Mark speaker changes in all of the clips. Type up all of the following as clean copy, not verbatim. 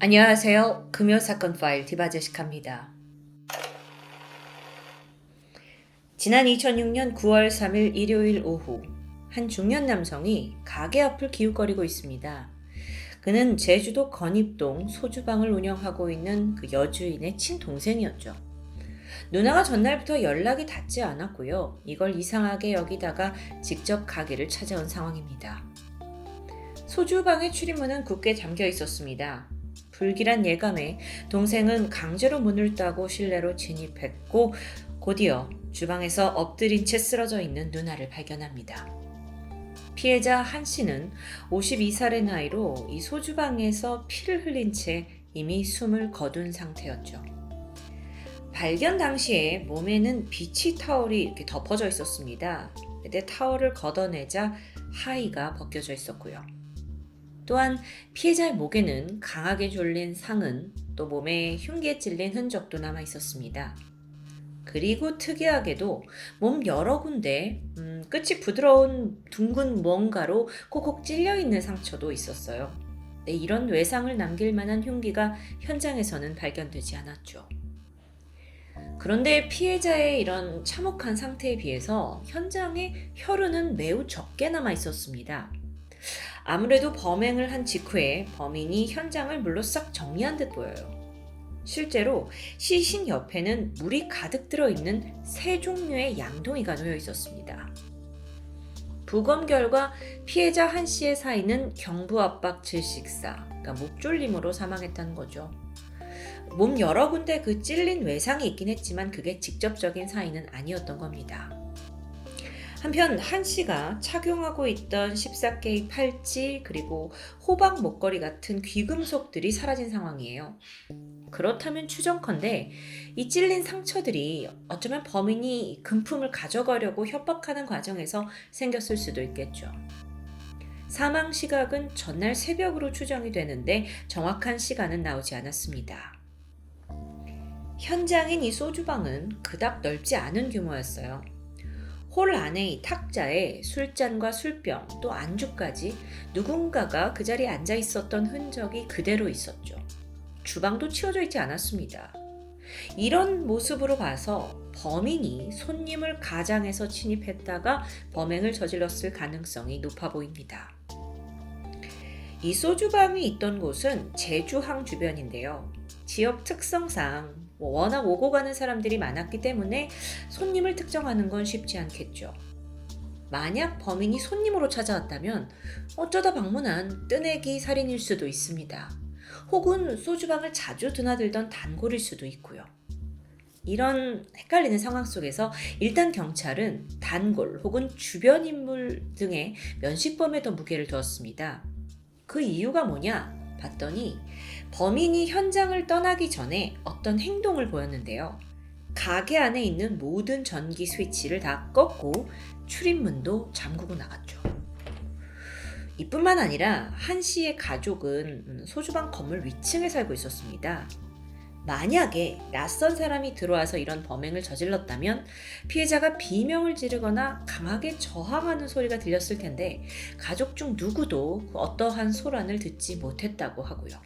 Speaker 1: 안녕하세요. 금요사건 파일 디바제식합니다. 지난 2006년 9월 3일 일요일 오후 한 중년 남성이 가게 앞을 기웃거리고 있습니다. 그는 제주도 건입동 소주방을 운영하고 있는 그 여주인의 친동생이었죠. 누나가 전날부터 연락이 닿지 않았고요. 이걸 이상하게 여기다가 직접 가게를 찾아온 상황입니다. 소주방의 출입문은 굳게 잠겨 있었습니다. 불길한 예감에 동생은 강제로 문을 따고 실내로 진입했고 곧이어 주방에서 엎드린 채 쓰러져 있는 누나를 발견합니다. 피해자 한 씨는 52살의 나이로 이 소주방에서 피를 흘린 채 이미 숨을 거둔 상태였죠. 발견 당시에 몸에는 비치 타올이 이렇게 덮어져 있었습니다. 근데 타올을 걷어내자 하의가 벗겨져 있었고요. 또한 피해자의 목에는 강하게 졸린 상흔, 또 몸에 흉기에 찔린 흔적도 남아 있었습니다. 그리고 특이하게도 몸 여러 군데 끝이 부드러운 둥근 뭔가로 콕콕 찔려 있는 상처도 있었어요. 네, 이런 외상을 남길 만한 흉기가 현장에서는 발견되지 않았죠. 그런데 피해자의 이런 참혹한 상태에 비해서 현장에 혈흔은 매우 적게 남아 있었습니다. 아무래도 범행을 한 직후에 범인이 현장을 물로 싹 정리한 듯 보여요. 실제로 시신 옆에는 물이 가득 들어있는 세 종류의 양동이가 놓여 있었습니다. 부검 결과 피해자 한 씨의 사인은 경부압박 질식사, 그러니까 목졸림으로 사망했다는 거죠. 몸 여러 군데 그 찔린 외상이 있긴 했지만 그게 직접적인 사인은 아니었던 겁니다. 한편 한 씨가 착용하고 있던 14K 팔찌 그리고 호박 목걸이 같은 귀금속들이 사라진 상황이에요. 그렇다면 추정컨대 이 찔린 상처들이 어쩌면 범인이 금품을 가져가려고 협박하는 과정에서 생겼을 수도 있겠죠. 사망 시각은 전날 새벽으로 추정이 되는데 정확한 시간은 나오지 않았습니다. 현장인 이 소주방은 그닥 넓지 않은 규모였어요. 홀 안에 이 탁자에 술잔과 술병 또 안주까지 누군가가 그 자리에 앉아 있었던 흔적이 그대로 있었죠. 주방도 치워져 있지 않았습니다. 이런 모습으로 봐서 범인이 손님을 가장해서 침입했다가 범행을 저질렀을 가능성이 높아 보입니다. 이 소주방이 있던 곳은 제주항 주변인데요. 지역 특성상 워낙 오고 가는 사람들이 많았기 때문에 손님을 특정하는 건 쉽지 않겠죠. 만약 범인이 손님으로 찾아왔다면 어쩌다 방문한 뜨내기 살인일 수도 있습니다. 혹은 소주방을 자주 드나들던 단골일 수도 있고요. 이런 헷갈리는 상황 속에서 일단 경찰은 단골 혹은 주변 인물 등의 면식범에 더 무게를 두었습니다. 그 이유가 뭐냐? 봤더니 범인이 현장을 떠나기 전에 어떤 행동을 보였는데요. 가게 안에 있는 모든 전기 스위치를 다 껐고 출입문도 잠그고 나갔죠. 이뿐만 아니라 한 씨의 가족은 소주방 건물 위층에 살고 있었습니다. 만약에 낯선 사람이 들어와서 이런 범행을 저질렀다면 피해자가 비명을 지르거나 강하게 저항하는 소리가 들렸을 텐데 가족 중 누구도 어떠한 소란을 듣지 못했다고 하고요.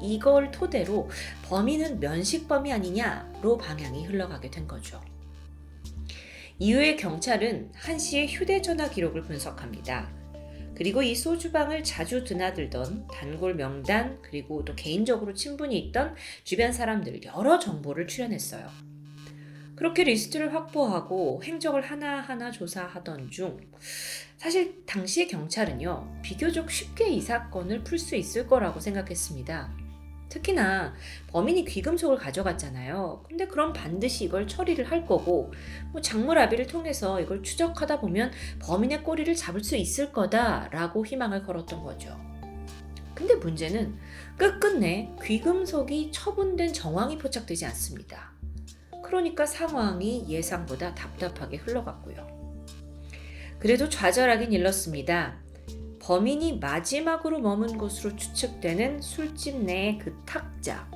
Speaker 1: 이걸 토대로 범인은 면식범이 아니냐로 방향이 흘러가게 된 거죠. 이후에 경찰은 한 씨의 휴대전화 기록을 분석합니다. 그리고 이 소주방을 자주 드나들던 단골 명단 그리고 또 개인적으로 친분이 있던 주변 사람들 여러 정보를 추려냈어요. 그렇게 리스트를 확보하고 행적을 하나하나 조사하던 중 사실 당시의 경찰은요 비교적 쉽게 이 사건을 풀 수 있을 거라고 생각했습니다. 특히나 범인이 귀금속을 가져갔잖아요. 근데 그럼 반드시 이걸 처리를 할 거고 장물아비를 통해서 이걸 추적하다 보면 범인의 꼬리를 잡을 수 있을 거다라고 희망을 걸었던 거죠. 근데 문제는 끝끝내 귀금속이 처분된 정황이 포착되지 않습니다. 그러니까 상황이 예상보다 답답하게 흘러갔고요. 그래도 좌절하긴 일렀습니다. 범인이 마지막으로 머문 곳으로 추측되는 술집 내의 그 탁자,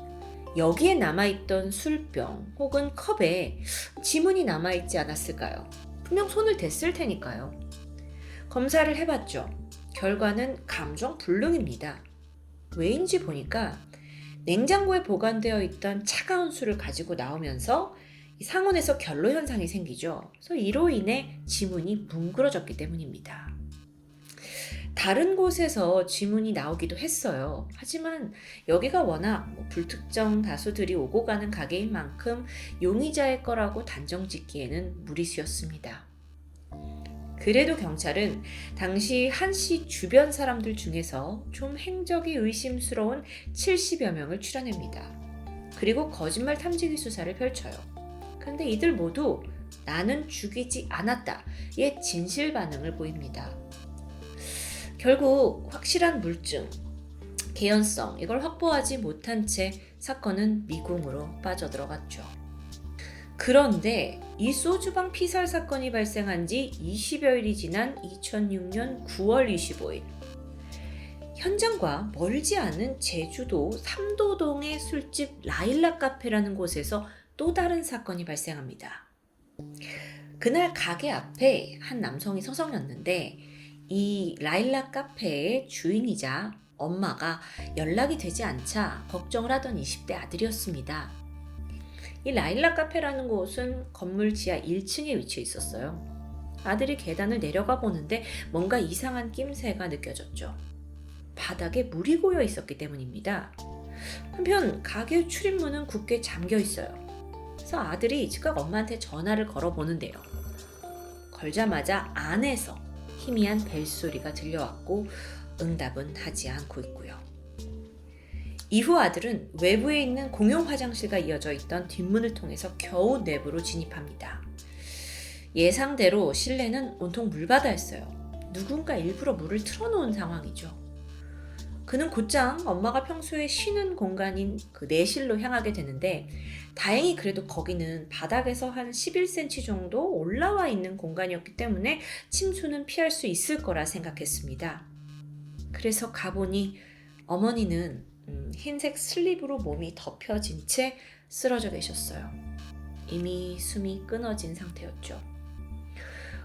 Speaker 1: 여기에 남아있던 술병 혹은 컵에 지문이 남아있지 않았을까요? 분명 손을 댔을 테니까요. 검사를 해봤죠. 결과는 감정 불능입니다. 왜인지 보니까 냉장고에 보관되어 있던 차가운 술을 가지고 나오면서 이 상온에서 결로 현상이 생기죠. 그래서 이로 인해 지문이 뭉그러졌기 때문입니다. 다른 곳에서 지문이 나오기도 했어요. 하지만 여기가 워낙 불특정 다수들이 오고 가는 가게인 만큼 용의자의 거라고 단정 짓기에는 무리수였습니다. 그래도 경찰은 당시 한 씨 주변 사람들 중에서 좀 행적이 의심스러운 70여 명을 추려냅니다. 그리고 거짓말 탐지기 수사를 펼쳐요. 그런데 이들 모두 나는 죽이지 않았다의 진실 반응을 보입니다. 결국 확실한 물증, 개연성 이걸 확보하지 못한 채 사건은 미궁으로 빠져들어갔죠. 그런데 이 소주방 피살 사건이 발생한 지 20여일이 지난 2006년 9월 25일 현장과 멀지 않은 제주도 삼도동의 술집 라일락 카페라는 곳에서 또 다른 사건이 발생합니다. 그날 가게 앞에 한 남성이 서성였는데 이 라일락 카페의 주인이자 엄마가 연락이 되지 않자 걱정을 하던 20대 아들이었습니다. 이 라일락 카페라는 곳은 건물 지하 1층에 위치해 있었어요. 아들이 계단을 내려가 보는데 뭔가 이상한 낌새가 느껴졌죠. 바닥에 물이 고여 있었기 때문입니다. 한편 가게 출입문은 굳게 잠겨 있어요. 그래서 아들이 즉각 엄마한테 전화를 걸어보는데요. 걸자마자 안에서 희미한 벨소리가 들려왔고 응답은 하지 않고 있고요. 이후 아들은 외부에 있는 공용 화장실과 이어져 있던 뒷문을 통해서 겨우 내부로 진입합니다. 예상대로 실내는 온통 물바다였어요. 누군가 일부러 물을 틀어놓은 상황이죠. 그는 곧장 엄마가 평소에 쉬는 공간인 그 내실로 향하게 되는데 다행히 그래도 거기는 바닥에서 한 11cm 정도 올라와 있는 공간이었기 때문에 침수는 피할 수 있을 거라 생각했습니다. 그래서 가보니 어머니는 흰색 슬립으로 몸이 덮여진 채 쓰러져 계셨어요. 이미 숨이 끊어진 상태였죠.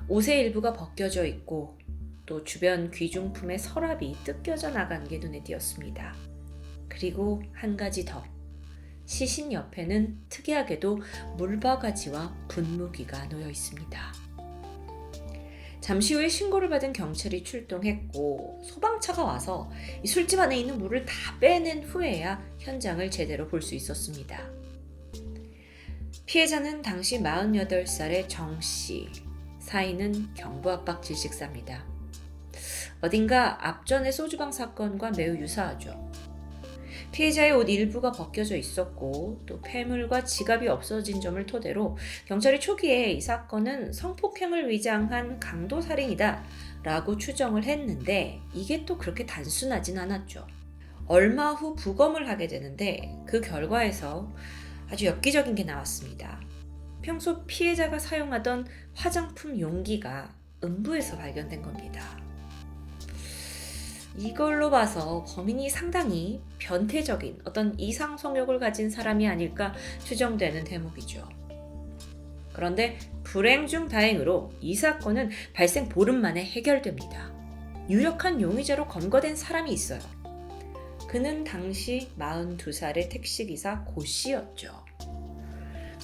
Speaker 1: 옷의 일부가 벗겨져 있고 또 주변 귀중품의 서랍이 뜯겨져 나간 게 눈에 띄었습니다. 그리고 한 가지 더. 시신 옆에는 특이하게도 물바가지와 분무기가 놓여 있습니다. 잠시 후에 신고를 받은 경찰이 출동했고 소방차가 와서 이 술집 안에 있는 물을 다 빼낸 후에야 현장을 제대로 볼 수 있었습니다. 피해자는 당시 48살의 정씨, 사인은 경부압박 질식사입니다. 어딘가 앞전의 소주방 사건과 매우 유사하죠. 피해자의 옷 일부가 벗겨져 있었고 또 폐물과 지갑이 없어진 점을 토대로 경찰이 초기에 이 사건은 성폭행을 위장한 강도살인이다 라고 추정을 했는데 이게 또 그렇게 단순하진 않았죠. 얼마 후 부검을 하게 되는데 그 결과에서 아주 엽기적인 게 나왔습니다. 평소 피해자가 사용하던 화장품 용기가 음부에서 발견된 겁니다. 이걸로 봐서 범인이 상당히 변태적인 어떤 이상 성욕을 가진 사람이 아닐까 추정되는 대목이죠. 그런데 불행 중 다행으로 이 사건은 발생 보름 만에 해결됩니다. 유력한 용의자로 검거된 사람이 있어요. 그는 당시 42살의 택시기사 고 씨였죠.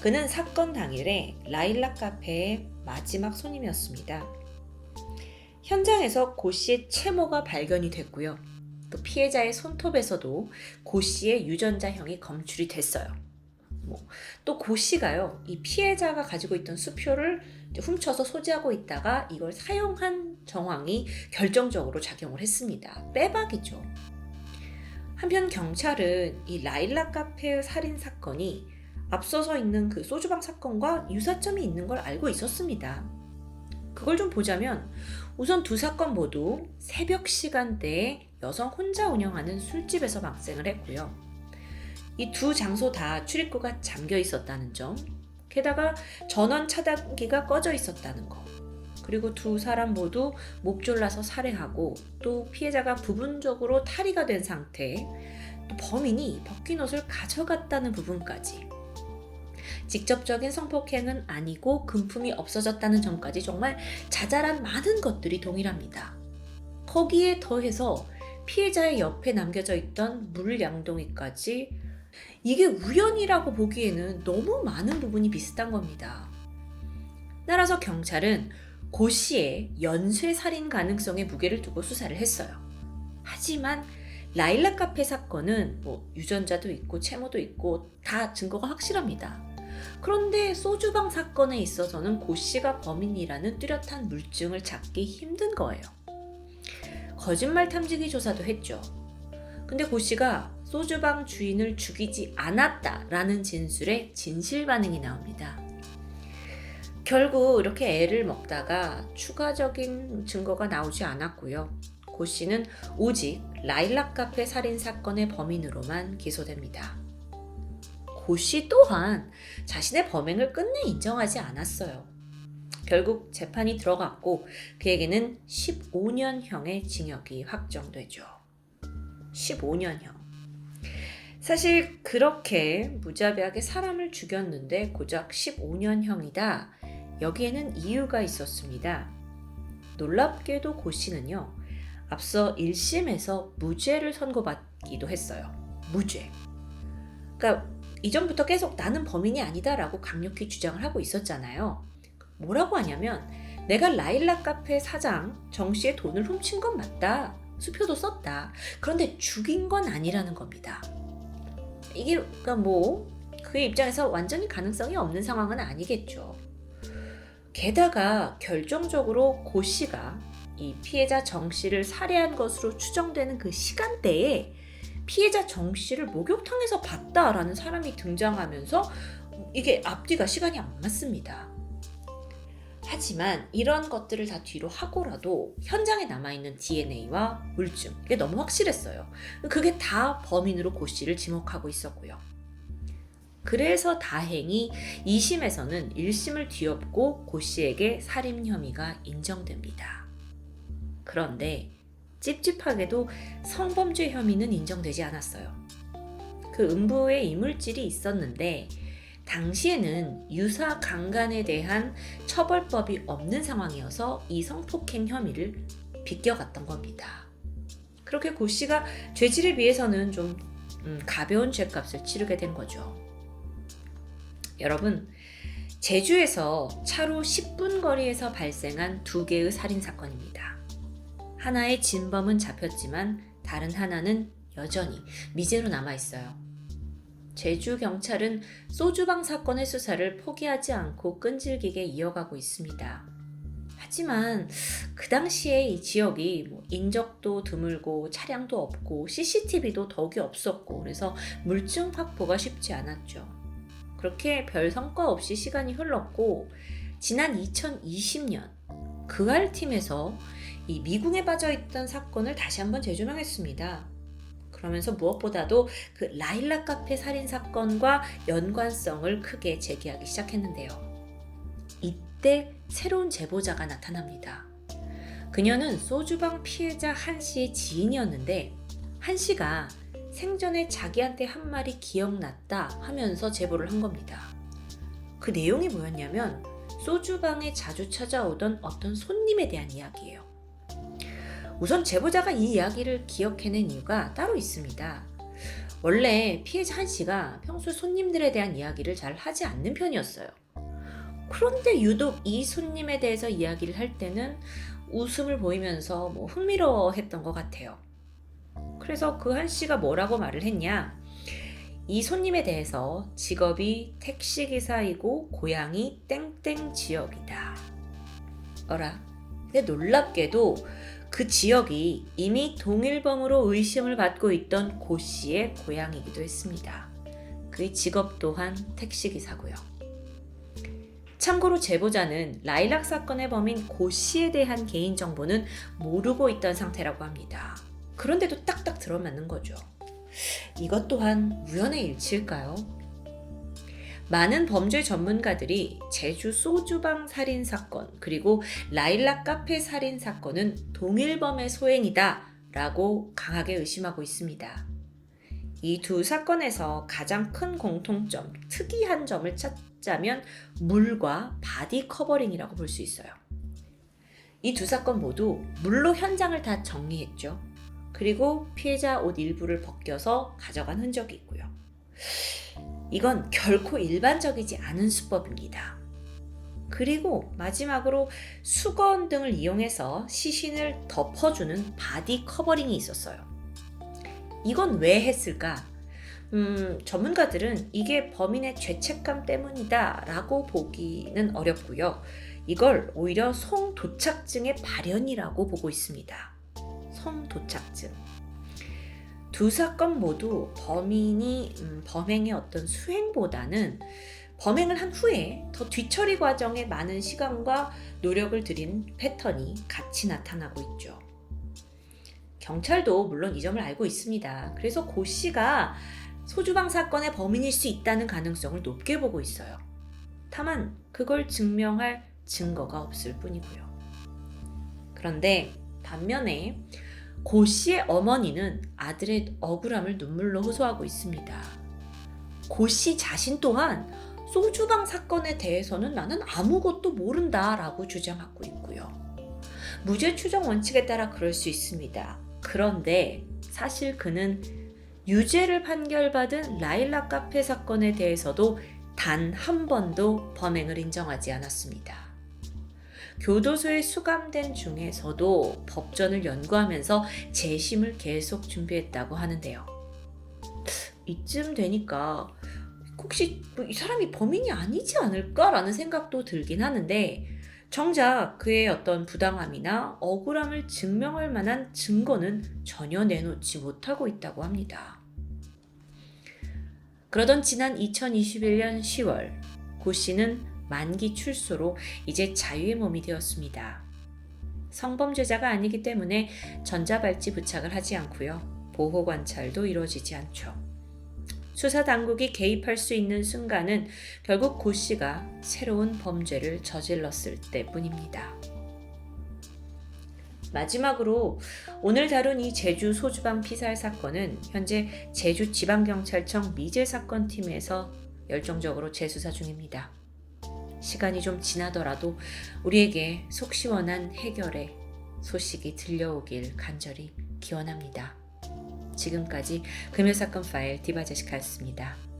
Speaker 1: 그는 사건 당일에 라일락 카페의 마지막 손님이었습니다. 현장에서 고 씨의 채모가 발견이 됐고요. 또 피해자의 손톱에서도 고 씨의 유전자형이 검출이 됐어요. 또 고 씨가요, 이 피해자가 가지고 있던 수표를 훔쳐서 소지하고 있다가 이걸 사용한 정황이 결정적으로 작용을 했습니다. 빼박이죠. 한편 경찰은 이 라일락 카페의 살인 사건이 앞서서 있는 그 소주방 사건과 유사점이 있는 걸 알고 있었습니다. 그걸 좀 보자면 우선 두 사건 모두 새벽 시간대에 여성 혼자 운영하는 술집에서 발생을 했고요. 이 두 장소 다 출입구가 잠겨 있었다는 점, 게다가 전원 차단기가 꺼져 있었다는 것, 그리고 두 사람 모두 목 졸라서 살해하고 또 피해자가 부분적으로 탈의가 된 상태, 또 범인이 벗긴 옷을 가져갔다는 부분까지 직접적인 성폭행은 아니고 금품이 없어졌다는 점까지 정말 자잘한 많은 것들이 동일합니다. 거기에 더해서 피해자의 옆에 남겨져 있던 물 양동이까지 이게 우연이라고 보기에는 너무 많은 부분이 비슷한 겁니다. 따라서 경찰은 고 씨의 연쇄 살인 가능성에 무게를 두고 수사를 했어요. 하지만 라일락 카페 사건은 유전자도 있고 채모도 있고 다 증거가 확실합니다. 그런데 소주방 사건에 있어서는 고 씨가 범인이라는 뚜렷한 물증을 찾기 힘든 거예요. 거짓말 탐지기 조사도 했죠. 근데 고 씨가 소주방 주인을 죽이지 않았다라는 진술에 진실 반응이 나옵니다. 결국 이렇게 애를 먹다가 추가적인 증거가 나오지 않았고요. 고 씨는 오직 라일락 카페 살인 사건의 범인으로만 기소됩니다. 고 씨 또한 자신의 범행을 끝내 인정하지 않았어요. 결국 재판이 들어갔고 그에게는 15년형의 징역이 확정되죠. 15년형. 사실 그렇게 무자비하게 사람을 죽였는데 고작 15년형이다. 여기에는 이유가 있었습니다. 놀랍게도 고 씨는요, 앞서 1심에서 무죄를 선고받기도 했어요. 무죄. 그러니까 이전부터 계속 나는 범인이 아니다라고 강력히 주장을 하고 있었잖아요. 뭐라고 하냐면 내가 라일락 카페 사장 정 씨의 돈을 훔친 건 맞다. 수표도 썼다. 그런데 죽인 건 아니라는 겁니다. 이게 그러니까 그의 입장에서 완전히 가능성이 없는 상황은 아니겠죠. 게다가 결정적으로 고 씨가 이 피해자 정 씨를 살해한 것으로 추정되는 그 시간대에 피해자 정 씨를 목욕탕에서 봤다라는 사람이 등장하면서 이게 앞뒤가 시간이 안 맞습니다. 하지만 이런 것들을 다 뒤로 하고라도 현장에 남아있는 DNA와 물증, 이게 너무 확실했어요. 그게 다 범인으로 고 씨를 지목하고 있었고요. 그래서 다행히 2심에서는 1심을 뒤엎고 고 씨에게 살인 혐의가 인정됩니다. 그런데 찝찝하게도 성범죄 혐의는 인정되지 않았어요. 그 음부에 이물질이 있었는데 당시에는 유사 강간에 대한 처벌법이 없는 상황이어서 이 성폭행 혐의를 비껴갔던 겁니다. 그렇게 고 씨가 죄질에 비해서는 좀 가벼운 죄값을 치르게 된 거죠. 여러분, 제주에서 차로 10분 거리에서 발생한 2개의 살인사건입니다. 하나의 진범은 잡혔지만 다른 하나는 여전히 미제로 남아있어요. 제주 경찰은 소주방 사건의 수사를 포기하지 않고 끈질기게 이어가고 있습니다. 하지만 그 당시에 이 지역이 인적도 드물고 차량도 없고 CCTV도 더욱이 없었고 그래서 물증 확보가 쉽지 않았죠. 그렇게 별 성과 없이 시간이 흘렀고 지난 2020년 그알팀에서 이 미궁에 빠져있던 사건을 다시 한번 재조명했습니다. 그러면서 무엇보다도 그 라일락 카페 살인 사건과 연관성을 크게 제기하기 시작했는데요. 이때 새로운 제보자가 나타납니다. 그녀는 소주방 피해자 한 씨의 지인이었는데 한 씨가 생전에 자기한테 한 말이 기억났다 하면서 제보를 한 겁니다. 그 내용이 뭐였냐면 소주방에 자주 찾아오던 어떤 손님에 대한 이야기예요. 우선 제보자가 이 이야기를 기억해낸 이유가 따로 있습니다. 원래 피해자 한 씨가 평소 손님들에 대한 이야기를 잘 하지 않는 편이었어요. 그런데 유독 이 손님에 대해서 이야기를 할 때는 웃음을 보이면서 흥미로워했던 것 같아요. 그래서 그 한 씨가 뭐라고 말을 했냐? 이 손님에 대해서 직업이 택시기사이고 고향이 땡땡 지역이다. 근데 놀랍게도 그 지역이 이미 동일범으로 의심을 받고 있던 고 씨의 고향이기도 했습니다. 그의 직업 또한 택시기사고요. 참고로 제보자는 라일락 사건의 범인 고 씨에 대한 개인정보는 모르고 있던 상태라고 합니다. 그런데도 딱딱 들어맞는 거죠. 이것 또한 우연의 일치일까요? 많은 범죄 전문가들이 제주 소주방 살인 사건 그리고 라일락 카페 살인 사건은 동일범의 소행이다 라고 강하게 의심하고 있습니다. 이 두 사건에서 가장 큰 공통점, 특이한 점을 찾자면 물과 바디 커버링이라고 볼 수 있어요. 이 두 사건 모두 물로 현장을 다 정리했죠. 그리고 피해자 옷 일부를 벗겨서 가져간 흔적이 있고요. 이건 결코 일반적이지 않은 수법입니다. 그리고 마지막으로 수건 등을 이용해서 시신을 덮어주는 바디 커버링이 있었어요. 이건 왜 했을까? 전문가들은 이게 범인의 죄책감 때문이다 라고 보기는 어렵고요. 이걸 오히려 성도착증의 발현이라고 보고 있습니다. 성도착증. 두 사건 모두 범인이 범행의 어떤 수행보다는 범행을 한 후에 더 뒤처리 과정에 많은 시간과 노력을 들인 패턴이 같이 나타나고 있죠. 경찰도 물론 이 점을 알고 있습니다. 그래서 고 씨가 소주방 사건의 범인일 수 있다는 가능성을 높게 보고 있어요. 다만 그걸 증명할 증거가 없을 뿐이고요. 그런데 반면에 고 씨의 어머니는 아들의 억울함을 눈물로 호소하고 있습니다. 고 씨 자신 또한 소주방 사건에 대해서는 나는 아무것도 모른다 라고 주장하고 있고요. 무죄 추정 원칙에 따라 그럴 수 있습니다. 그런데 사실 그는 유죄를 판결받은 라일락 카페 사건에 대해서도 단 한 번도 범행을 인정하지 않았습니다. 교도소에 수감된 중에서도 법전을 연구하면서 재심을 계속 준비했다고 하는데요. 이쯤 되니까 혹시 이 사람이 범인이 아니지 않을까라는 생각도 들긴 하는데 정작 그의 어떤 부당함이나 억울함을 증명할 만한 증거는 전혀 내놓지 못하고 있다고 합니다. 그러던 지난 2021년 10월 고 씨는 만기 출소로 이제 자유의 몸이 되었습니다. 성범죄자가 아니기 때문에 전자발찌 부착을 하지 않고요. 보호 관찰도 이루어지지 않죠. 수사 당국이 개입할 수 있는 순간은 결국 고 씨가 새로운 범죄를 저질렀을 때뿐입니다. 마지막으로 오늘 다룬 이 제주 소주방 피살 사건은 현재 제주지방경찰청 미제사건팀에서 열정적으로 재수사 중입니다. 시간이 좀 지나더라도 우리에게 속 시원한 해결의 소식이 들려오길 간절히 기원합니다. 지금까지 금요사건 파일 디바제시카였습니다.